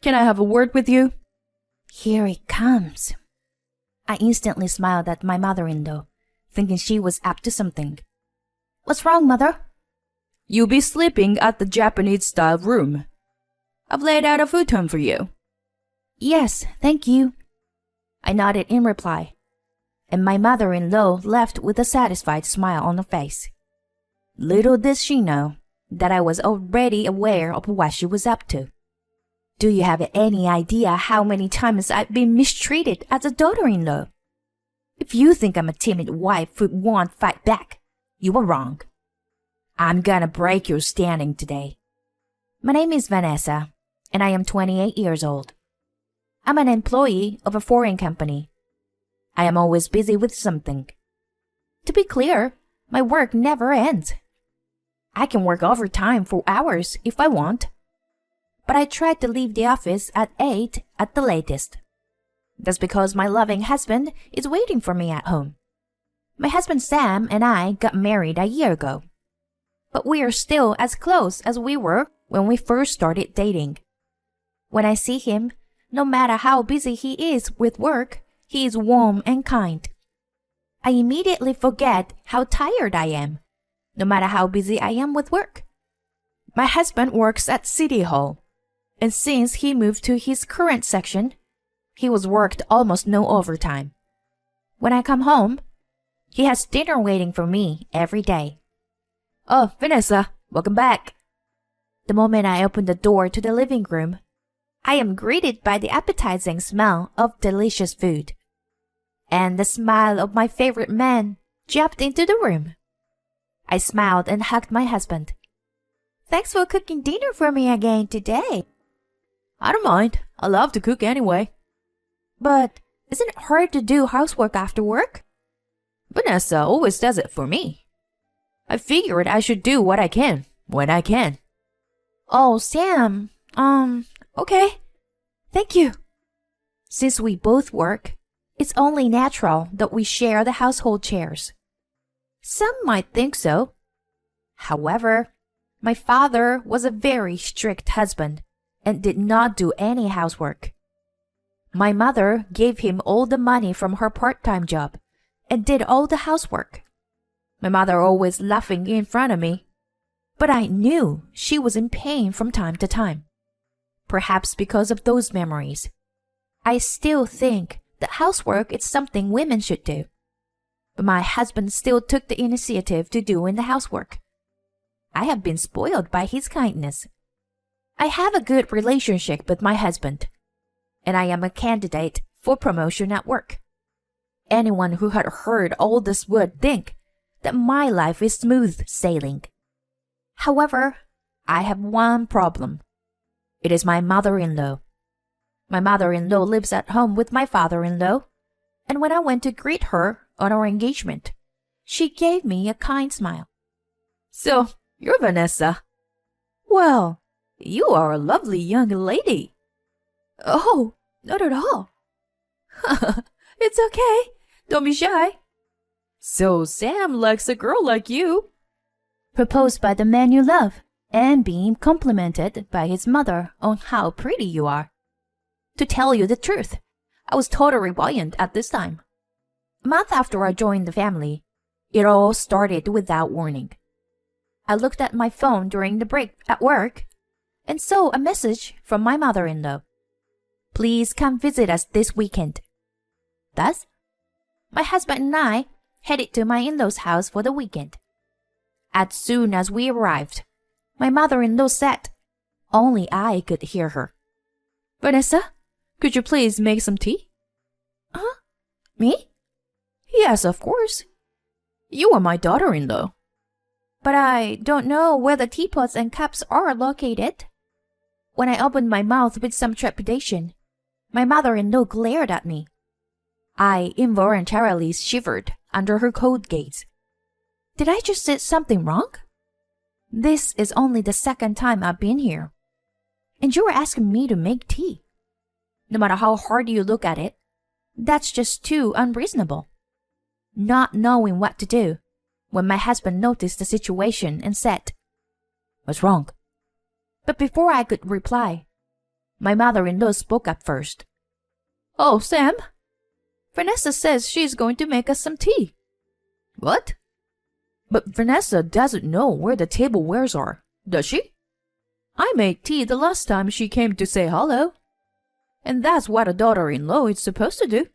Can I have a word with you? Here it comes. I instantly smiled at my mother-in-law, thinking she was up to something. What's wrong, Mother? You'll be sleeping at the Japanese-style room. I've laid out a futon for you. Yes, thank you. I nodded in reply, and my mother-in-law left with a satisfied smile on her face. Little did she know that I was already aware of what she was up to. Do you have any idea how many times I've been mistreated as a daughter-in-law? If you think I'm a timid wife who won't fight back, you are wrong. I'm gonna break your standing today. My name is Vanessa, and I am 28 years old. I'm an employee of a foreign company. I am always busy with something. To be clear, my work never ends. I can work overtime for hours if I want. But I try to leave the office at 8 at the latest. That's because my loving husband is waiting for me at home. My husband Sam and I got married a year ago. But we are still as close as we were when we first started dating. When I see him, no matter how busy he is with work, he is warm and kind. I immediately forget how tired I am, no matter how busy I am with work. My husband works at City Hall, and since he moved to his current section, he was worked almost no overtime. When I come home, he has dinner waiting for me every day. Oh, Vanessa, welcome back. The moment I open the door to the living room, I am greeted by the appetizing smell of delicious food. And the smile of my favorite man jumped into the room. I smiled and hugged my husband. Thanks for cooking dinner for me again today. I don't mind. I love to cook anyway. But isn't it hard to do housework after work? Vanessa always does it for me. I figured I should do what I can, when I can. Oh, Sam, okay. Thank you. Since we both work, it's only natural that we share the household chores. Some might think so. However, my father was a very strict husband and did not do any housework. My mother gave him all the money from her part-time job and did all the housework. My mother always laughing in front of me, but I knew she was in pain from time to time. Perhaps because of those memories. I still think that housework is something women should do. But my husband still took the initiative to doing the housework. I have been spoiled by his kindness. I have a good relationship with my husband, and I am a candidate for promotion at work. Anyone who had heard all this would think that my life is smooth sailing. However, I have one problem. It is my mother-in-law. My mother-in-law lives at home with my father-in-law, and when I went to greet her on our engagement, she gave me a kind smile. So, you're Vanessa. Well, you are a lovely young lady. Oh, not at all. It's okay. Don't be shy. So Sam likes a girl like you. Proposed by the man you love, and being complimented by his mother on how pretty you are. To tell you the truth, I was totally buoyant at this time. A month after I joined the family, it all started without warning. I looked at my phone during the break at work and saw a message from my mother-in-law. Please come visit us this weekend. Thus, my husband and I headed to my in-laws' house for the weekend. As soon as we arrived, my mother-in-law said, only I could hear her, Vanessa, could you please make some tea? Huh? Me? Yes, of course. You are my daughter-in-law. But I don't know where the teapots and cups are located. When I opened my mouth with some trepidation, my mother-in-law glared at me. I involuntarily shivered under her cold gaze. Did I just say something wrong? This is only the second time I've been here, and you're asking me to make tea. No matter how hard you look at it, that's just too unreasonable. Not knowing what to do, when my husband noticed the situation and said, What's wrong? But before I could reply, My mother-in-law spoke up first. Oh, Sam, Vanessa says she's going to make us some tea. What? But Vanessa doesn't know where the tablewares are, does she? I made tea the last time she came to say hello. And that's what a daughter-in-law is supposed to do.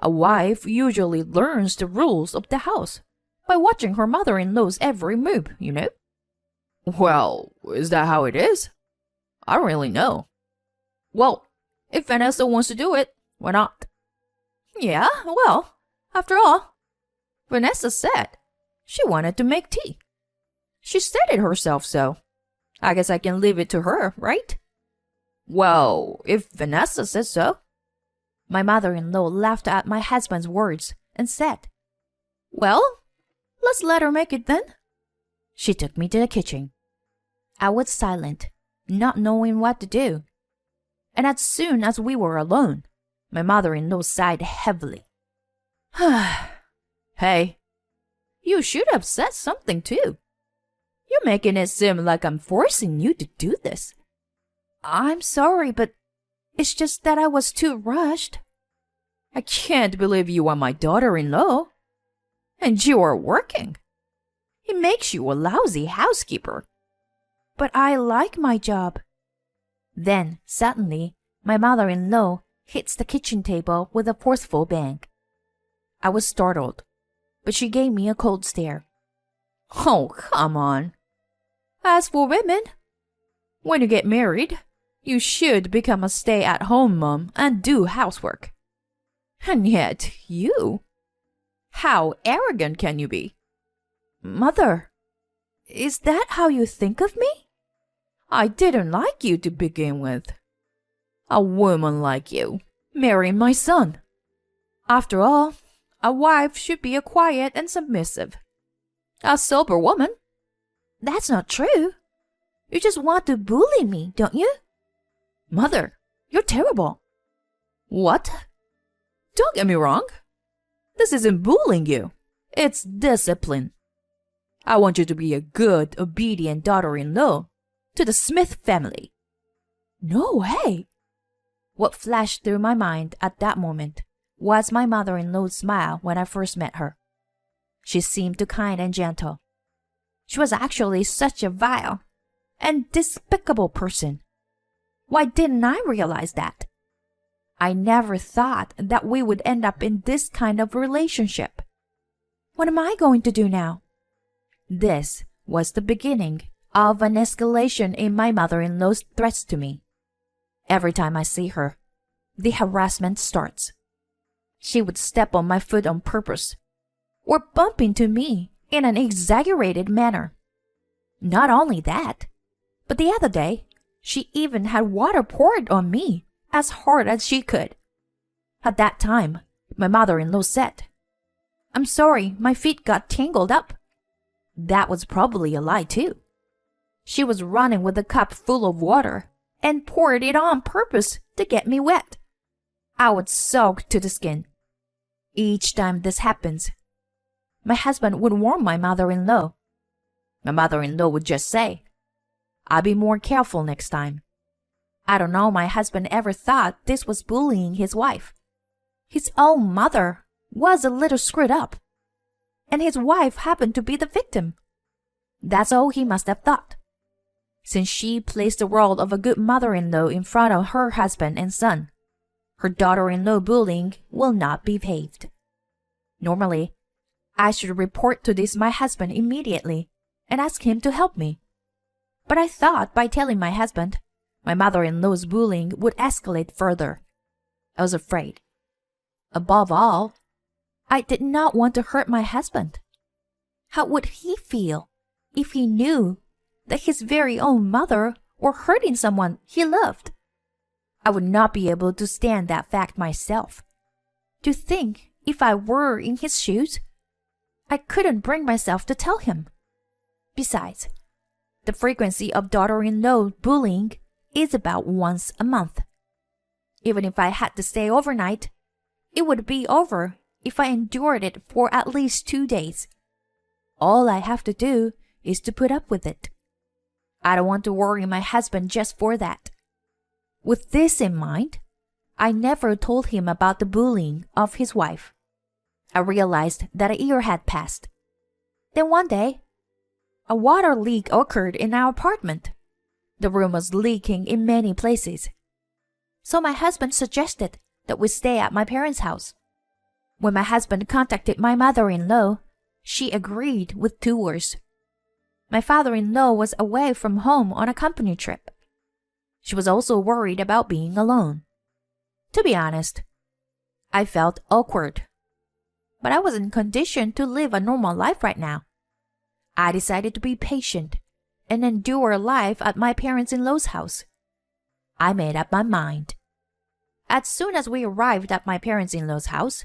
A wife usually learns the rules of the house by watching her mother-in-law's every move, you know? Well, is that how it is? I don't really know. Well, if Vanessa wants to do it, why not? Yeah, well, after all, Vanessa said she wanted to make tea. She said it herself, so I guess I can leave it to her, right? Well, if Vanessa says so. My mother-in-law laughed at my husband's words and said, Well, let's let her make it then. She took me to the kitchen. I was silent, not knowing what to do. And as soon as we were alone, my mother-in-law sighed heavily. Hey, you should have said something too. You're making it seem like I'm forcing you to do this. I'm sorry, but it's just that I was too rushed. I can't believe you are my daughter-in-law. And you are working. It makes you a lousy housekeeper. But I like my job. Then, suddenly, my mother-in-law hits the kitchen table with a forceful bang. I was startled, but she gave me a cold stare. Oh, come on. As for women, when you get married, you should become a stay-at-home mom and do housework. And yet, you? How arrogant can you be? Mother, is that how you think of me? I didn't like you to begin with. A woman like you, marrying my son. After all, a wife should be quiet and submissive. A sober woman. That's not true. You just want to bully me, don't you? Mother, you're terrible. What? Don't get me wrong. This isn't bullying you. It's discipline. I want you to be a good, obedient daughter-in-law to the Smith family. No way. What flashed through my mind at that moment was my mother-in-law's smile when I first met her. She seemed too kind and gentle. She was actually such a vile and despicable person. Why didn't I realize that? I never thought that we would end up in this kind of relationship. What am I going to do now? This was the beginning of an escalation in my mother-in-law's threats to me. Every time I see her, the harassment starts. She would step on my foot on purpose, or bump into me in an exaggerated manner. Not only that, but the other day, she even had water poured on me as hard as she could. At that time, my mother-in-law said, "I'm sorry, my feet got tangled up." That was probably a lie too. She was running with a cup full of water and poured it on purpose to get me wet. I was soaked to the skin. Each time this happens, my husband would warn my mother-in-law. My mother-in-law would just say, "I'll be more careful next time." I don't know my husband ever thought this was bullying his wife. His own mother was a little screwed up, and his wife happened to be the victim. That's all he must have thought. Since she placed the role of a good mother-in-law in front of her husband and son, her daughter-in-law bullying will not be paved. Normally, I should report to this my husband immediately and ask him to help me. But I thought by telling my husband, my mother-in-law's bullying would escalate further. I was afraid. Above all, I did not want to hurt my husband. How would he feel if he knew that his very own mother were hurting someone he loved? I would not be able to stand that fact myself. To think if I were in his shoes, I couldn't bring myself to tell him. Besides, the frequency of daughter-in-law bullying is about once a month. Even if I had to stay overnight, it would be over if I endured it for at least 2 days. All I have to do is to put up with it. I don't want to worry my husband just for that. With this in mind, I never told him about the bullying of his wife. I realized that a year had passed. Then one day, a water leak occurred in our apartment. The room was leaking in many places. So my husband suggested that we stay at my parents' house. When my husband contacted my mother-in-law, she agreed with tours. My father-in-law was away from home on a company trip. She was also worried about being alone. To be honest, I felt awkward. But I wasn't conditioned to live a normal life right now. I decided to be patient and endure life at my parents-in-law's house. I made up my mind. As soon as we arrived at my parents-in-law's house,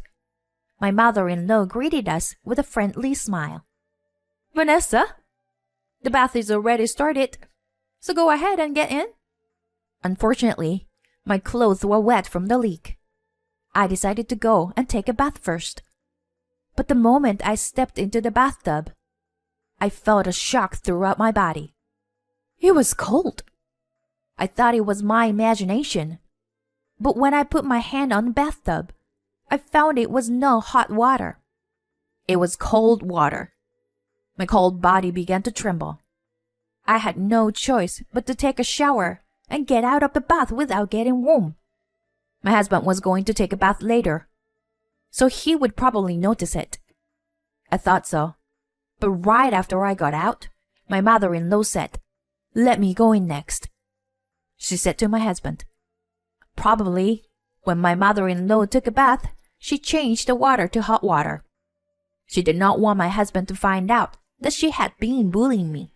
my mother-in-law greeted us with a friendly smile. Vanessa, the bath is already started, so go ahead and get in. Unfortunately, my clothes were wet from the leak. I decided to go and take a bath first. But the moment I stepped into the bathtub, I felt a shock throughout my body. It was cold. I thought it was my imagination. But when I put my hand on the bathtub, I found it was no hot water. It was cold water. My cold body began to tremble. I had no choice but to take a shower and get out of the bath without getting warm. My husband was going to take a bath later, so he would probably notice it. I thought so. But right after I got out, my mother-in-law said, "Let me go in next." She said to my husband. Probably, when my mother-in-law took a bath, she changed the water to hot water. She did not want my husband to find out that she had been bullying me.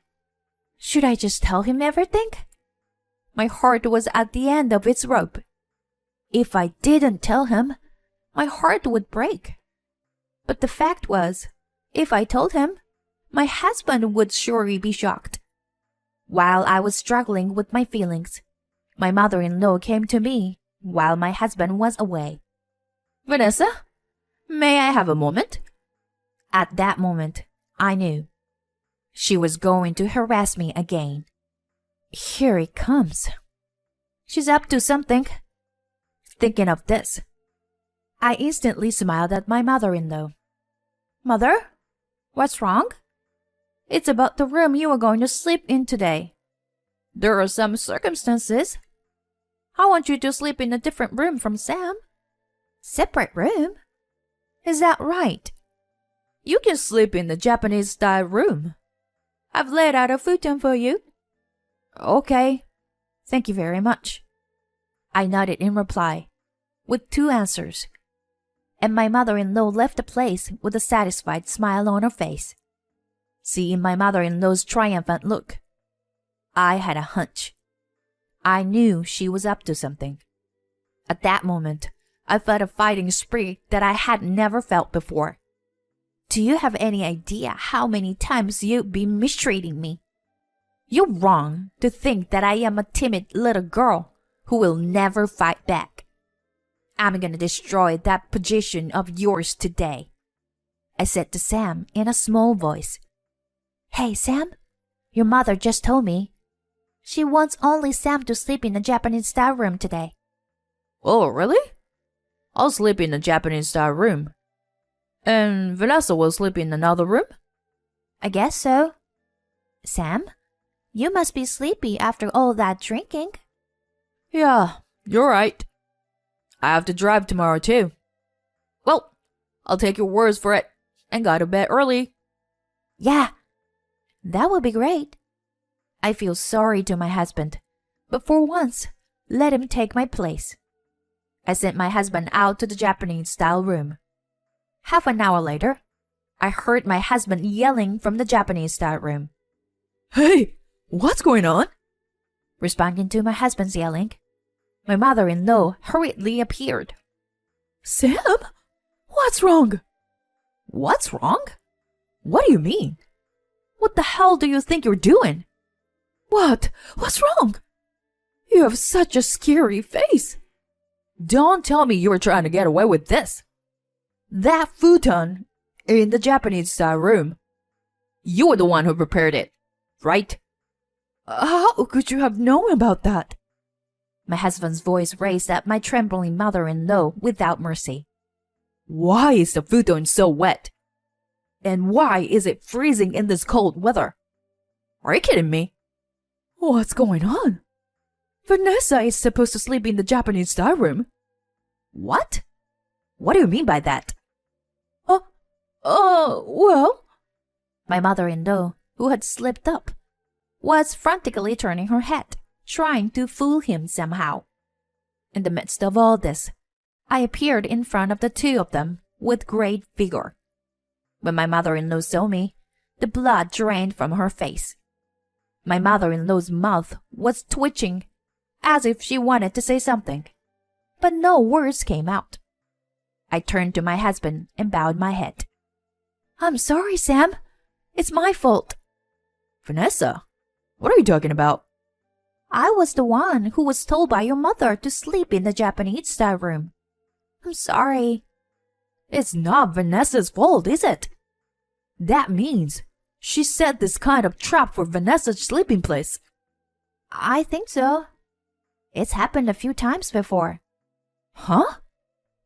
Should I just tell him everything? My heart was at the end of its rope. If I didn't tell him, my heart would break. But the fact was, if I told him, my husband would surely be shocked. While I was struggling with my feelings, my mother-in-law came to me while my husband was away. Vanessa, may I have a moment? At that moment, I knew. She was going to harass me again. Here it comes. She's up to something. Thinking of this, I instantly smiled at my mother-in-law. Mother, what's wrong? It's about the room you are going to sleep in today. There are some circumstances. I want you to sleep in a different room from Sam. Separate room? Is that right? You can sleep in the Japanese-style room. I've laid out a futon for you. Okay. Thank you very much. I nodded in reply, with two answers. And my mother-in-law left the place with a satisfied smile on her face. Seeing my mother-in-law's triumphant look, I had a hunch. I knew she was up to something. At that moment, I felt a fighting spirit that I had never felt before. Do you have any idea how many times you've been mistreating me? You're wrong to think that I am a timid little girl who will never fight back. I'm gonna destroy that position of yours today, I said to Sam in a small voice. Hey, Sam, your mother just told me. She wants only Sam to sleep in the Japanese-style room today. Oh, really? I'll sleep in the Japanese-style room. And Vanessa will sleep in another room? I guess so. Sam, you must be sleepy after all that drinking. Yeah, you're right. I have to drive tomorrow too. Well, I'll take your words for it and go to bed early. Yeah, that would be great. I feel sorry to my husband, but for once, let him take my place. I sent my husband out to the Japanese-style room. Half an hour later, I heard my husband yelling from the Japanese-style room. Hey, what's going on? Responding to my husband's yelling, my mother-in-law hurriedly appeared. Sam? What's wrong? What's wrong? What do you mean? What the hell do you think you're doing? What? What's wrong? You have such a scary face. Don't tell me you were trying to get away with this. That futon in the Japanese-style room. You were the one who prepared it, right? How could you have known about that? My husband's voice raised at my trembling mother-in-law without mercy. Why is the futon so wet? And why is it freezing in this cold weather? Are you kidding me? What's going on? Vanessa is supposed to sleep in the Japanese style room. What? What do you mean by that? Well... My mother-in-law, who had slipped up, was frantically turning her head, trying to fool him somehow. In the midst of all this, I appeared in front of the two of them with great vigor. When my mother-in-law saw me, the blood drained from her face. My mother-in-law's mouth was twitching, as if she wanted to say something, but no words came out. I turned to my husband and bowed my head. I'm sorry, Sam. It's my fault. Vanessa, what are you talking about? I was the one who was told by your mother to sleep in the Japanese style room. I'm sorry. It's not Vanessa's fault, is it? That means she set this kind of trap for Vanessa's sleeping place. I think so. It's happened a few times before. Huh?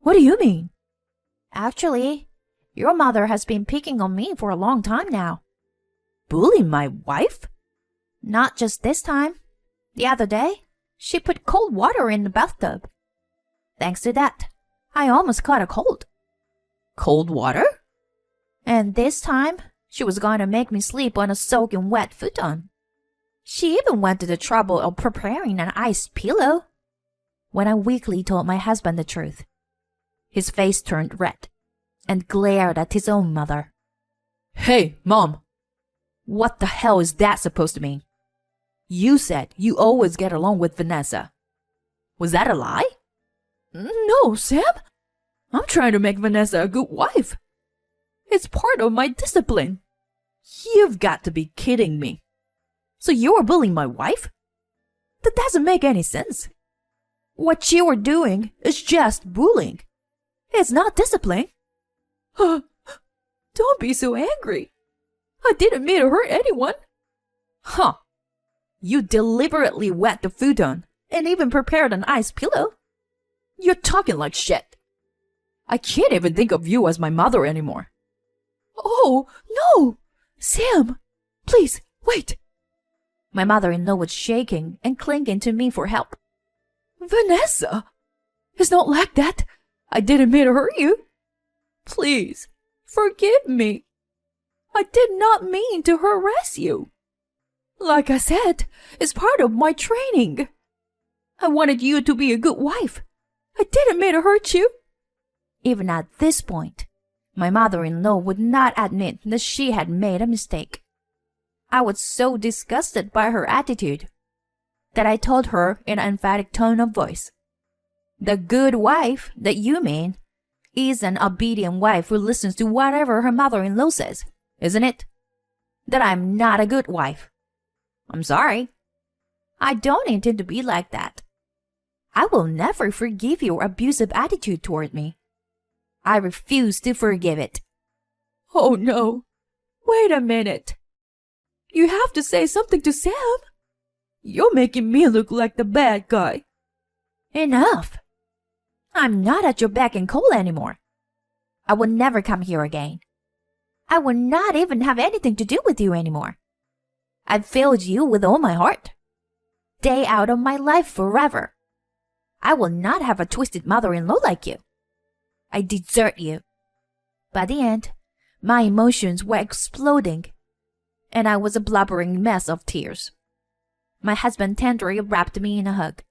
What do you mean? Actually, your mother has been picking on me for a long time now. Bullying my wife? Not just this time. The other day, she put cold water in the bathtub. Thanks to that, I almost caught a cold. Cold water? And this time, she was going to make me sleep on a soaking wet futon. She even went to the trouble of preparing an ice pillow. When I weakly told my husband the truth, his face turned red and glared at his own mother. Hey, Mom! What the hell is that supposed to mean? You said you always get along with Vanessa. Was that a lie? No, Sam. I'm trying to make Vanessa a good wife. It's part of my discipline. You've got to be kidding me. So you are bullying my wife? That doesn't make any sense. What you are doing is just bullying. It's not discipline. Don't be so angry. I didn't mean to hurt anyone. Huh. You deliberately wet the futon and even prepared an ice pillow? You're talking like shit. I can't even think of you as my mother anymore. Oh, no! Sam, please, wait. My mother-in-law was shaking and clinging to me for help. Vanessa! It's not like that. I didn't mean to hurt you. Please, forgive me. I did not mean to harass you. Like I said, it's part of my training. I wanted you to be a good wife. I didn't mean to hurt you. Even at this point, my mother-in-law would not admit that she had made a mistake. I was so disgusted by her attitude that I told her in an emphatic tone of voice, "The good wife that you mean is an obedient wife who listens to whatever her mother-in-law says, isn't it? That I'm not a good wife. I'm sorry. I don't intend to be like that. I will never forgive your abusive attitude toward me. I refuse to forgive it." Oh no. Wait a minute. You have to say something to Sam. You're making me look like the bad guy. Enough. I'm not at your beck and call anymore. I will never come here again. I will not even have anything to do with you anymore. I've failed you with all my heart. Stay out of my life forever. I will not have a twisted mother-in-law like you. I desert you. By the end, my emotions were exploding, and I was a blubbering mess of tears. My husband tenderly wrapped me in a hug.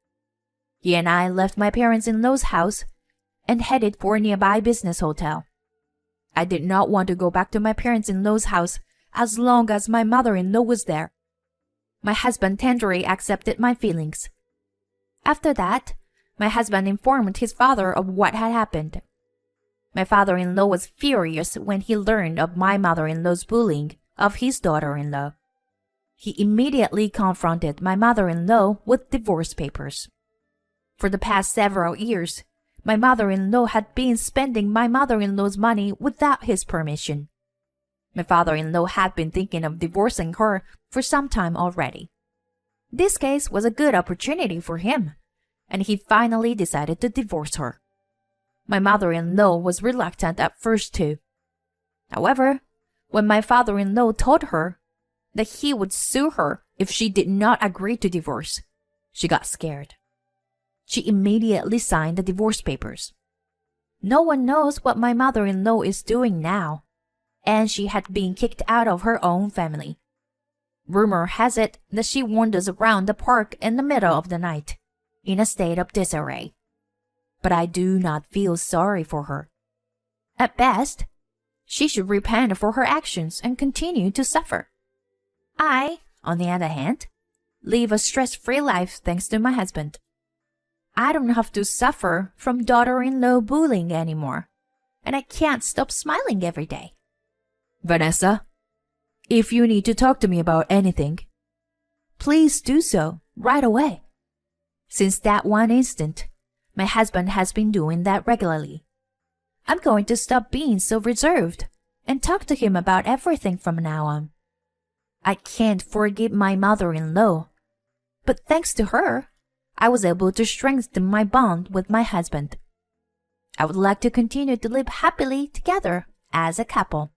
He and I left my parents-in-law's house and headed for a nearby business hotel. I did not want to go back to my parents-in-law's house as long as my mother-in-law was there. My husband tenderly accepted my feelings. After that, my husband informed his father of what had happened. My father-in-law was furious when he learned of my mother-in-law's bullying of his daughter-in-law. He immediately confronted my mother-in-law with divorce papers. For the past several years, my mother-in-law had been spending my mother-in-law's money without his permission. My father-in-law had been thinking of divorcing her for some time already. This case was a good opportunity for him, and he finally decided to divorce her. My mother-in-law was reluctant at first too. However, when my father-in-law told her that he would sue her if she did not agree to divorce, she got scared. She immediately signed the divorce papers. No one knows what my mother-in-law is doing now, and she had been kicked out of her own family. Rumor has it that she wanders around the park in the middle of the night, in a state of disarray. But I do not feel sorry for her. At best, she should repent for her actions and continue to suffer. I, on the other hand, live a stress-free life thanks to my husband. I don't have to suffer from daughter-in-law bullying anymore, and I can't stop smiling every day. Vanessa, if you need to talk to me about anything, please do so right away. Since that one instant, my husband has been doing that regularly. I'm going to stop being so reserved and talk to him about everything from now on. I can't forgive my mother-in-law, but thanks to her, I was able to strengthen my bond with my husband. I would like to continue to live happily together as a couple.